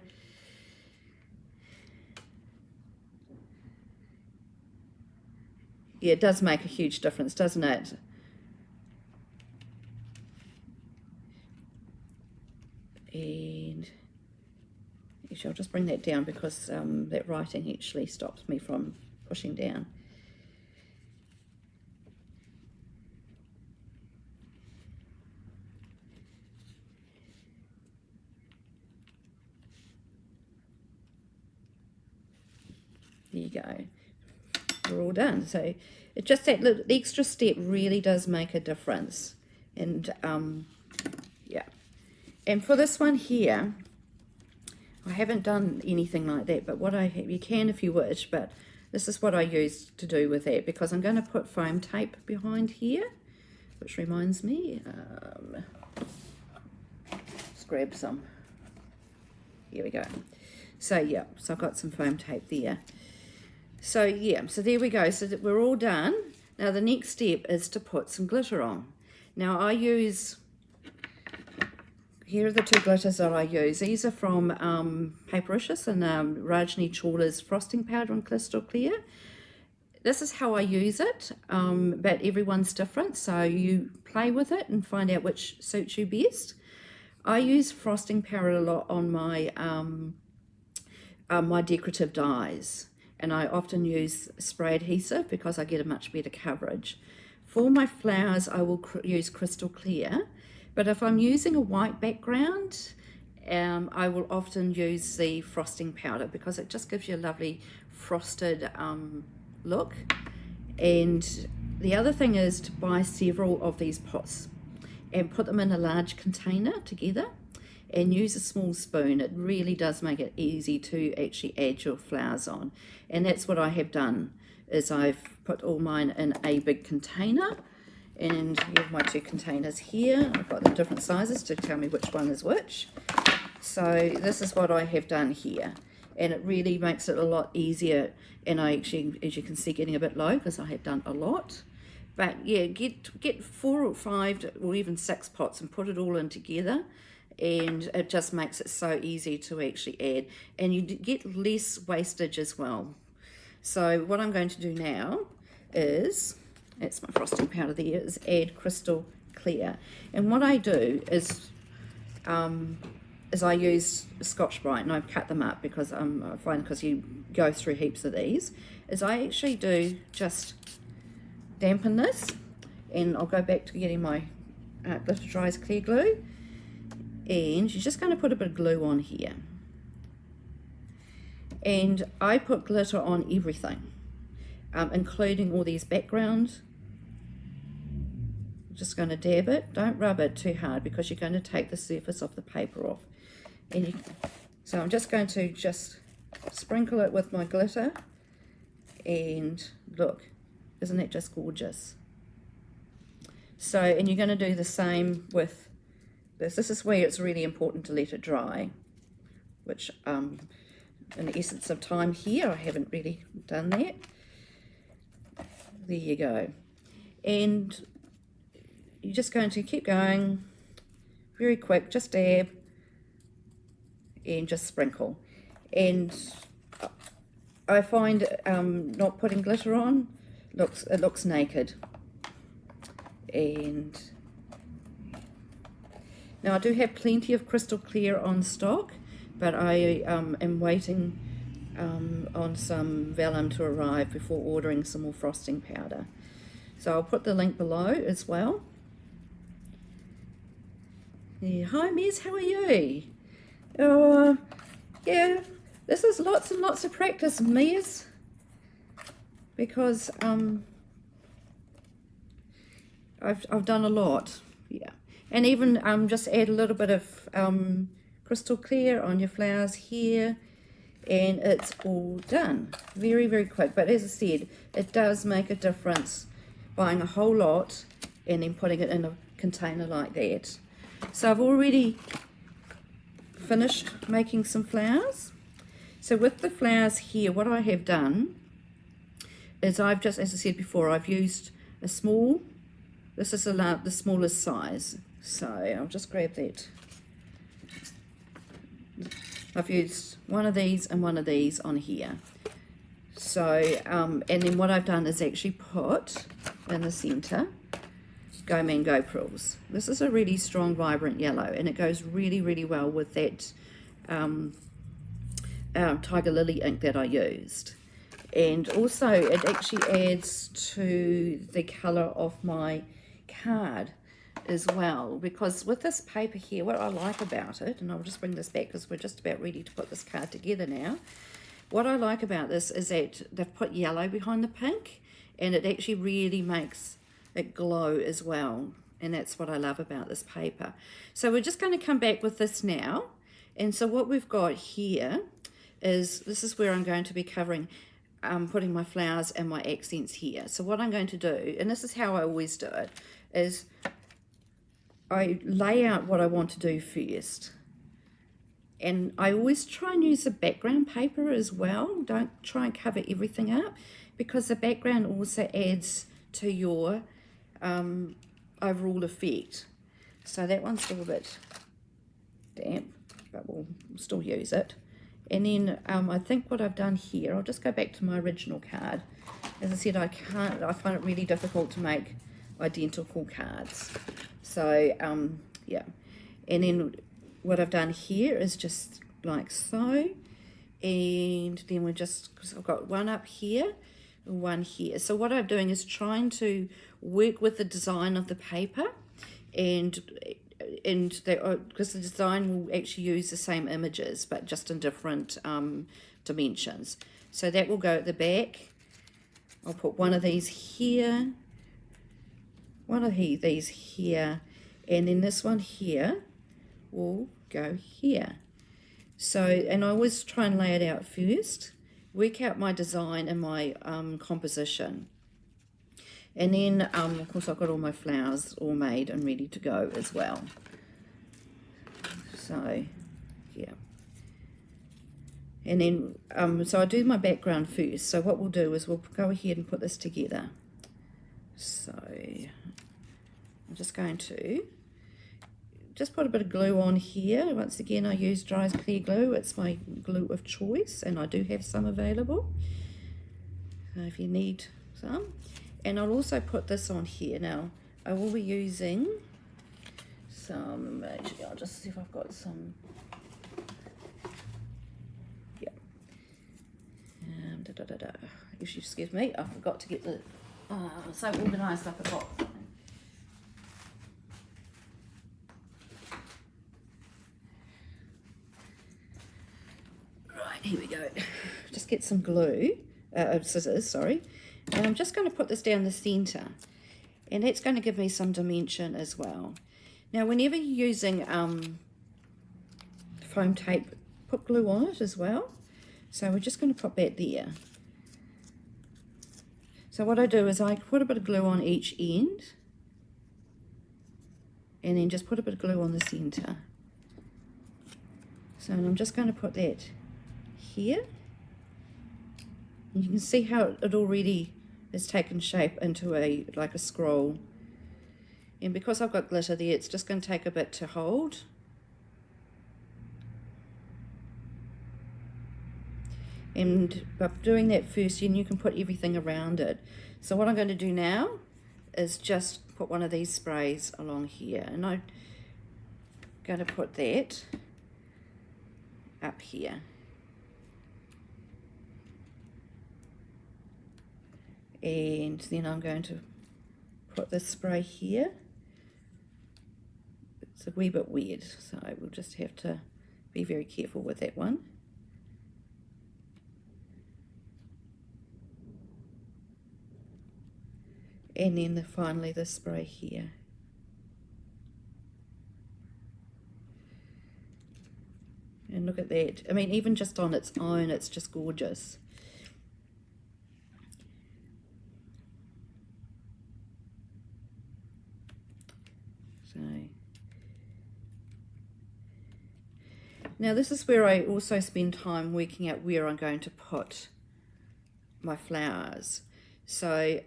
Yeah, it does make a huge difference, doesn't it? And actually I'll just bring that down, because that writing actually stops me from pushing down. There you go. We're all done. So it just, that little extra step really does make a difference. And yeah. And for this one here, I haven't done anything like that, but what I have, you can if you wish, but this is what I use to do with that, because I'm going to put foam tape behind here, which reminds me, let's grab some. Here we go. So yeah, so I've got some foam tape there. So yeah, so there we go. So that we're all done. Now the next step is to put some glitter on. Now I use, here are the two glitters that I use. These are from Papericious and Rajni Chawla's frosting powder and crystal clear. This is how I use it, but everyone's different, so you play with it and find out which suits you best. I use frosting powder a lot on my my decorative dies, and I often use spray adhesive because I get a much better coverage. For my flowers I will use crystal clear, but if I'm using a white background I will often use the frosting powder, because it just gives you a lovely frosted look. And the other thing is to buy several of these pots and put them in a large container together, and use a small spoon. It really does make it easy to actually add your flowers on. And that's what I have done, is I've put all mine in a big container, and you have my 2 containers here. I've got the different sizes to tell me which one is which. So this is what I have done here, and it really makes it a lot easier. And I actually, as you can see, getting a bit low because I have done a lot. But yeah, get 4 or 5 or even 6 pots and put it all in together, and it just makes it so easy to actually add, and you get less wastage as well. So what I'm going to do now is, that's my frosting powder there, is add Crystal Clear. And what I do is I use Scotch-Brite, and I've cut them up because I find, because you go through heaps of these, is I actually do just dampen this, and I'll go back to getting my Glitter Dries clear glue, and you're just going to put a bit of glue on here. And I put glitter on everything, including all these backgrounds. I'm just going to dab it. Don't rub it too hard because you're going to take the surface of the paper off. And so I'm just going to just sprinkle it with my glitter, and look, isn't that just gorgeous? So, and you're going to do the same with this. This is where it's really important to let it dry, which in the essence of time here, I haven't really done that. There you go. And you're just going to keep going very quick, just dab and just sprinkle. And I find not putting glitter on, it looks naked. And now I do have plenty of Crystal Clear on stock, but I am waiting on some vellum to arrive before ordering some more frosting powder. So I'll put the link below as well. Yeah, hi Miz, how are you? Yeah, this is lots and lots of practice, Miz, because I've done a lot, yeah. And even just add a little bit of Crystal Clear on your flowers here, and it's all done. Very, very quick. But as I said, it does make a difference buying a whole lot and then putting it in a container like that. So I've already finished making some flowers. So with the flowers here, what I have done is I've just, as I said before, I've used a small, this is the smallest size. So I'll just grab that. I've used one of these and one of these on here. So, and then what I've done is actually put in the center Go Mango Prills. This is a really strong, vibrant yellow, and it goes really, really well with that Tiger Lily ink that I used. And also it actually adds to the color of my card as well, because with this paper here, what I like about it, and I'll just bring this back because we're just about ready to put this card together now. What I like about this is that they've put yellow behind the pink, and it actually really makes it glow as well, and that's what I love about this paper. So we're just going to come back with this now, and so what we've got here is, this is where I'm going to be covering, putting my flowers and my accents here. So what I'm going to do, and this is how I always do it, is I lay out what I want to do first. And I always try and use the background paper as well. Don't try and cover everything up, because the background also adds to your overall effect. So that one's a little bit damp, but we'll still use it. And then I think what I've done here, I'll just go back to my original card. As I said, I find it really difficult to make identical cards. So yeah, and then what I've done here is just like so, and then we're just, because I've got one up here, one here. So what I'm doing is trying to work with the design of the paper, and because the design will actually use the same images but just in different dimensions. So that will go at the back. I'll put one of these here, one of these here, and then this one here will go here. So, and I always try and lay it out first, work out my design and my composition. And then, of course, I've got all my flowers all made and ready to go as well. So, yeah. And then, so I do my background first. So what we'll do is we'll go ahead and put this together. So, I'm just going to just put a bit of glue on here. Once again, I use dry clear glue. It's my glue of choice, and I do have some available. So if you need some. And I'll also put this on here. Now, I will be using some, actually, I'll just see if I've got some, yeah. If you excuse me, I forgot to get the, so organised I forgot. Here we go. Just get some glue, scissors, sorry. And I'm just going to put this down the centre. And that's going to give me some dimension as well. Now, whenever you're using foam tape, put glue on it as well. So we're just going to put that there. So what I do is I put a bit of glue on each end. And then just put a bit of glue on the centre. So I'm just going to put that here. You can see how it already has taken shape into like a scroll. And because I've got glitter there, it's just going to take a bit to hold. And by doing that first, then you can put everything around it. So what I'm going to do now is just put one of these sprays along here. And I'm going to put that up here. And then I'm going to put this spray here. It's a wee bit weird, so we'll just have to be very careful with that one. And then finally the spray here. And look at that. I mean, even just on its own, it's just gorgeous. So now this is where I also spend time working out where I'm going to put my flowers. So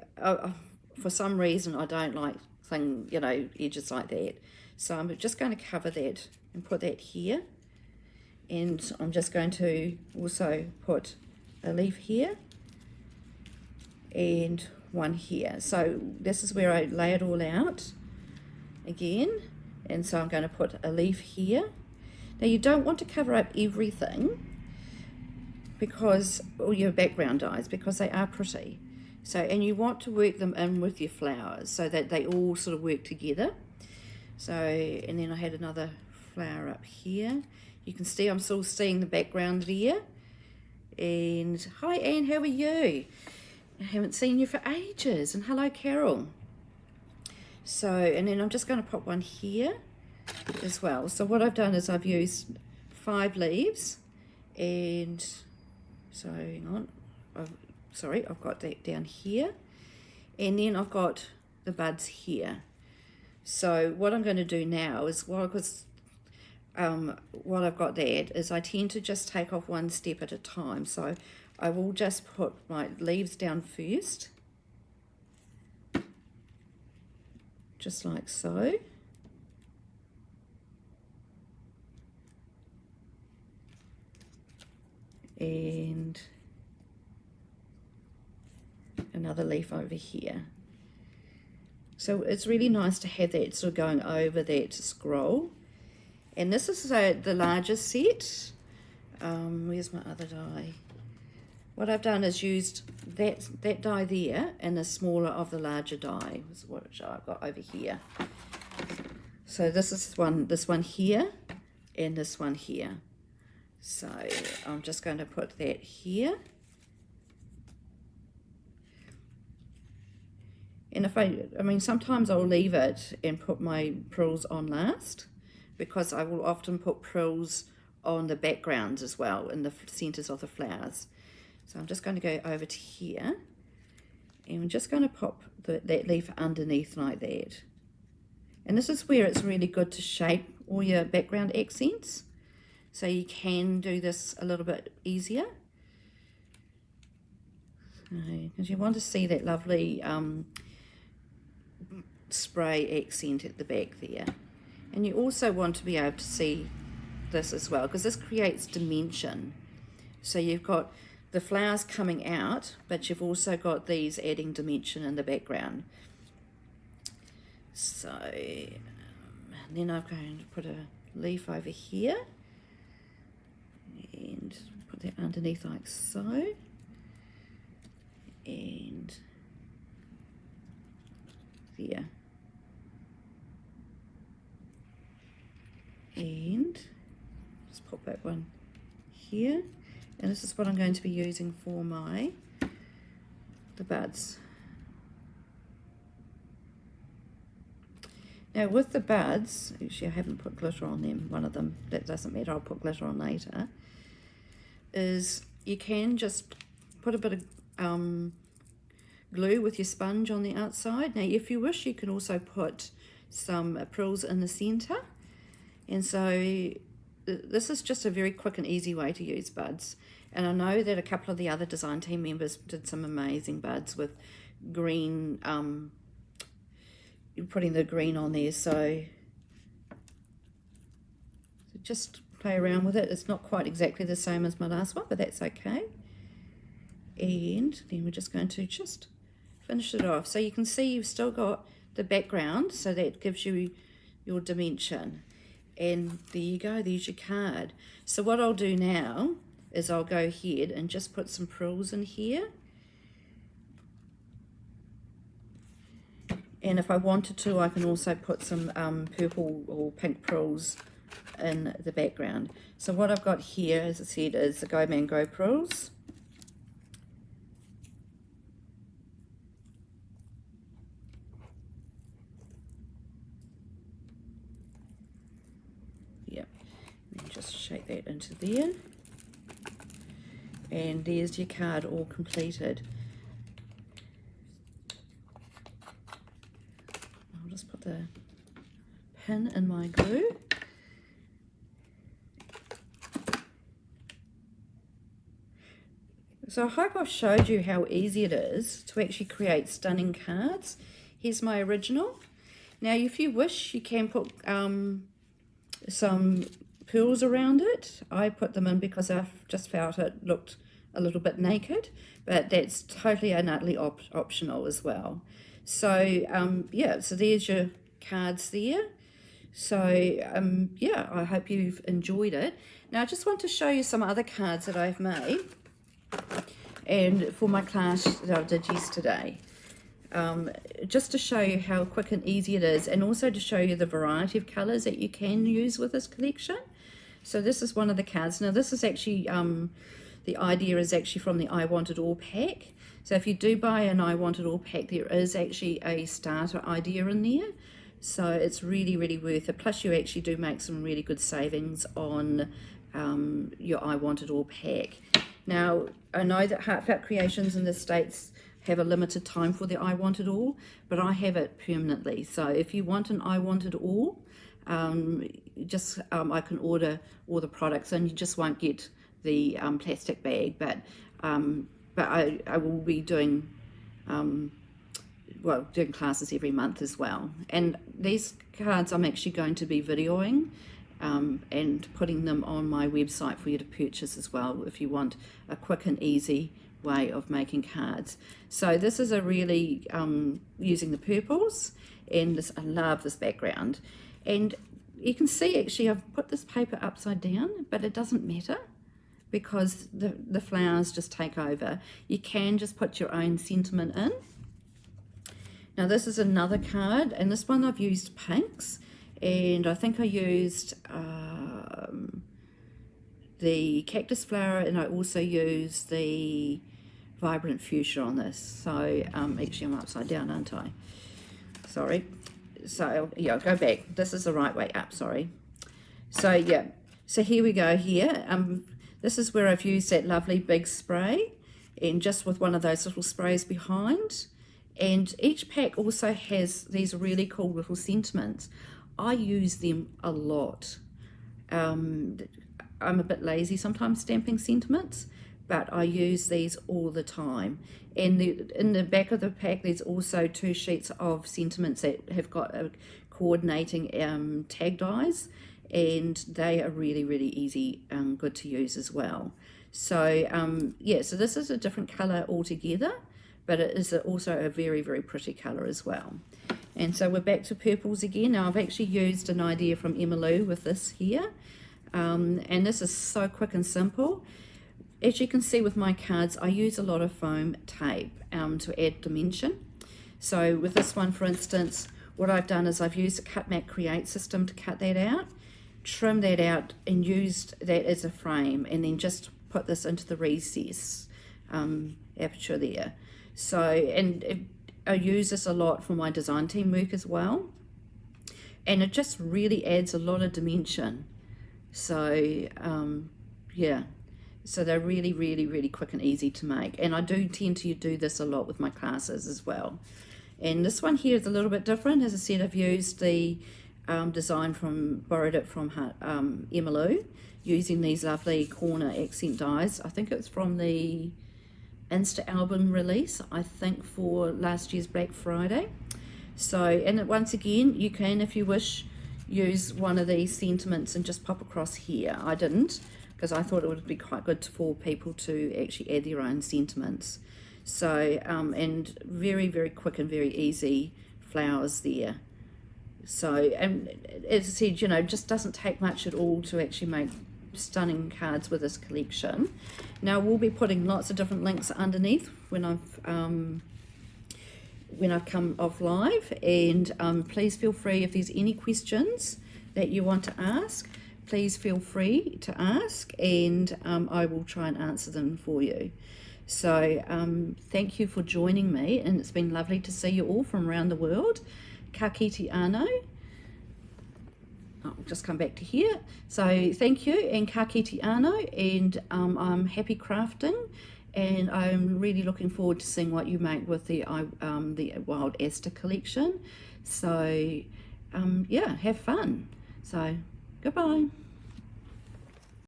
for some reason I don't like edges like that. So I'm just going to cover that and put that here. And I'm just going to also put a leaf here and one here. So this is where I lay it all out again. And so I'm going to put a leaf here. Now you don't want to cover up everything because all your background dies, because they are pretty. So, and you want to work them in with your flowers so that they all sort of work together. So, and then I had another flower up here. You can see I'm still seeing the background there. And hi Anne, how are you? I haven't seen you for ages. And hello Carol. So, and then I'm just going to put one here as well. So what I've done is I've used 5 leaves, and so hang on, I've got that down here, and then I've got the buds here. So what I'm going to do now is, while I've got that, is I tend to just take off one step at a time. So I will just put my leaves down first, just like so. And another leaf over here. So it's really nice to have that sort of going over that scroll. And this is the largest set. Where's my other die? What I've done is used that die there and the smaller of the larger die. This is what I've got over here. So this one here and this one here. So I'm just going to put that here. And if I mean, sometimes I'll leave it and put my pearls on last. because I will often put prills on the backgrounds as well, in the centers of the flowers. So I'm just going to go over to here, and I'm just going to pop that leaf underneath like that. And this is where it's really good to shape all your background accents. So you can do this a little bit easier. Because you want to see that lovely spray accent at the back there. And you also want to be able to see this as well, because this creates dimension. So you've got the flowers coming out, but you've also got these adding dimension in the background. So then I'm going to put a leaf over here and put that underneath like so, and there, and just pop that one here, and this is what I'm going to be using for the buds. Now with the buds, actually I haven't put glitter on them, one of them, that doesn't matter, I'll put glitter on later, is you can just put a bit of glue with your sponge on the outside. Now if you wish, you can also put some prills in the center, and so this is just a very quick and easy way to use buds. And I know that a couple of the other design team members did some amazing buds with green, putting the green on there, so just play around with it. It's not quite exactly the same as my last one, but that's okay. And then we're just going to just finish it off. So you can see you've still got the background, so that gives you your dimension. And there you go, there's your card. So what I'll do now is I'll go ahead and just put some prills in here. And if I wanted to, I can also put some purple or pink prills in the background. So what I've got here, as I said, is the Go Mango prills. Yep, and just shake that into there. And there's your card all completed. Just put the pin in my glue. So I hope I've showed you how easy it is to actually create stunning cards. Here's my original. Now if you wish, you can put some pearls around it. I put them in because I just felt it looked a little bit naked, but that's totally and utterly optional as well. So yeah, so there's your cards there. So yeah, I hope you've enjoyed it. Now I just want to show you some other cards that I've made and for my class that I did yesterday, just to show you how quick and easy it is, and also to show you the variety of colors that you can use with this collection. So this is one of the cards. Now this is actually the idea is actually from the I Want It All pack. So if you do buy an I Want It All pack, there is actually a starter idea in there. So it's really, really worth it. Plus you actually do make some really good savings on your I Want It All pack. Now, I know that Heartfelt Creations in the States have a limited time for the I Want It All, but I have it permanently. So if you want an I Want It All, I can order all the products, and you just won't get the plastic bag, but I will be doing doing classes every month as well. And these cards I'm actually going to be videoing and putting them on my website for you to purchase as well if you want a quick and easy way of making cards. So this is a really using the purples, and this, I love this background. And you can see actually I've put this paper upside down, but it doesn't matter because the flowers just take over. You can just put your own sentiment in. Now this is another card, and this one I've used pinks, and I think I used the cactus flower, and I also used the vibrant fuchsia on this. So actually I'm upside down, aren't I? Sorry. So yeah, I'll go back. This is the right way up, sorry. So yeah, so here we go here. This is where I've used that lovely big spray, and just with one of those little sprays behind. And each pack also has these really cool little sentiments. I use them a lot. I'm a bit lazy sometimes stamping sentiments, but I use these all the time. And in the back of the pack, there's also 2 sheets of sentiments that have got coordinating tag dies, and they are really, really easy and good to use as well. So yeah, so this is a different color altogether, but it is also a very, very pretty color as well. And so we're back to purples again. Now I've actually used an idea from Emma Lou with this here. And this is so quick and simple. As you can see with my cards, I use a lot of foam tape to add dimension. So with this one, for instance, what I've done is I've used the Cut Mat Create system to cut that out, trim that out, and used that as a frame, and then just put this into the recess aperture there. So, and I use this a lot for my design team work as well, and it just really adds a lot of dimension. So yeah, so they're really, really, really quick and easy to make, and I do tend to do this a lot with my classes as well. And this one here is a little bit different. As I said, I've used the design borrowed it from Emma Lou, using these lovely corner accent dies. I think it's from the Insta album release, I think, for last year's Black Friday. So, and once again, you can, if you wish, use one of these sentiments and just pop across here. I didn't, because I thought it would be quite good for people to actually add their own sentiments. So, and very, very quick and very easy flowers there. So, and as I said, you know, just doesn't take much at all to actually make stunning cards with this collection. Now we'll be putting lots of different links underneath when I've come off live, and please feel free, if there's any questions that you want to ask, please feel free to ask, and I will try and answer them for you. So thank you for joining me, and it's been lovely to see you all from around the world. Ka kite anō. I'll just come back to here. So thank you, and ka kite anō, and I'm happy crafting, and I'm really looking forward to seeing what you make with the Wild Aster collection. So yeah, have fun. So goodbye.